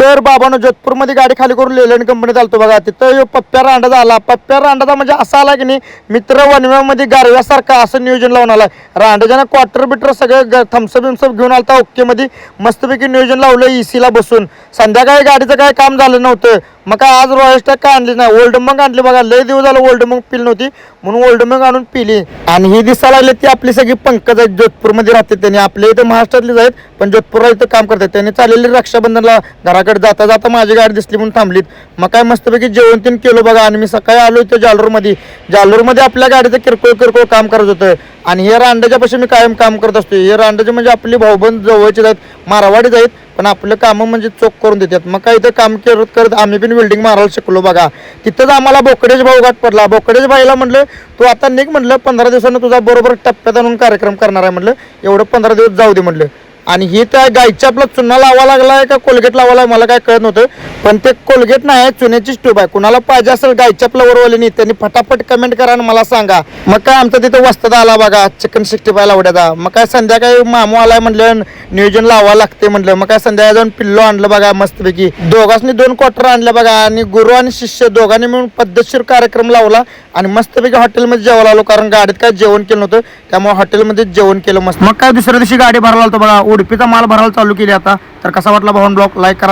तर बाबांनो जोधपूरमध्ये गाडी खाली करून लेलन कंपनीत आलतो बघा. तिथं पप्प्या रांडा झाला. पप्प्या रांडाचा म्हणजे असा आला की नाही, मित्र वनव्यामध्ये गारव्यासारखा असं नियोजन लावून आला. रांडाच्यानं क्वार्टर बिटर सगळं थम्सअप बिम्सअप घेऊन आलता ओकेमध्ये मस्तपैकी नियोजन लावलं इसीला बसून. संध्याकाळी गाडीचं काय काम झालं नव्हतं. मग काय आज रॉयल स्टॅग काय आणली नाही, ओल्ड मंग आणली बघा. लय दिवस झालं ओल्ड मंग पिली नव्हती म्हणून ओल्ड मंग आणून पिली. आणि ही दिसायला लागली ती आपली सगळी पंकज आहेत, जोधपूरमध्ये राहते. त्यांनी आपल्या इथं महाराष्ट्रातलीच आहेत पण जोधपूरला इथं काम करतात. त्यांनी चाललेली रक्षाबंधनला घराकडे जाता जाता माझी गाडी दिसली म्हणून थांबलीत. मग काय मस्तपैकी जेवण तीन केलं बघा. आणि मी सकाळी आलो इथं जालूरमध्ये आपल्या गाडीचं किरकोळ काम करत होतं. आणि हे रांडाच्या पाशी मी कायम काम करत असतो. हे रांडाचे म्हणजे आपली भाऊबंद जवळचेच आहेत, मारवाडीच आहेत पण आपलं कामं म्हणजे चोख करून देतात. मग काय इथं काम करत आम्ही पण वेल्डिंग मारायला शिकलो बघा. तिथंच आम्हाला बोकडेश भाऊ गाठ पडला. बोकडेश भाईला म्हटलं तू आता निघ म्हटलं, 15 दिवसानं तुझा बरोबर टप्प्यात आणून कार्यक्रम करणार आहे म्हटलं, एवढं 15 दिवस जाऊ दे म्हटलं. आणि ही त्या गायच्या आपला चुना लावा लागलाय का कोलगेट लावायला मला काय कळत नव्हतं. पण ते कोलगेट नाही, चुन्याचीच ट्यूब आहे. कुणाला पाहिजे असेल गायच्या वरवालीनी त्यांनी फटाफट कमेंट करा आणि मला सांगा. मग काय आमचं तिथं वस्तात आला बघा चिकन 65 लावड्याचा. मग काय संध्याकाळी मामू आलाय म्हटलं नियोजन लावा लागते म्हटलं. मग काय संध्याकाळी जाऊन पिल्लो आणलं बघा मस्तपैकी. दोघांनी 2 क्वार्टर आणले बघा. आणि गुरु आणि शिष्य दोघांनी मिळून पद्धतशीर कार्यक्रम लावला आणि मस्तपैकी हॉटेलमध्ये जेवायला आलो. कारण गाडीत काय जेवण केलं नव्हतं त्यामुळे हॉटेलमध्ये जेवण केलं मस्त. मग काय दुसऱ्या दिवशी गाडी भरायला आलतो बघा. उडपीचा माल भरायला चालू केली आता. तर कसा वाटला भाऊन ब्लॉग लाईक करा.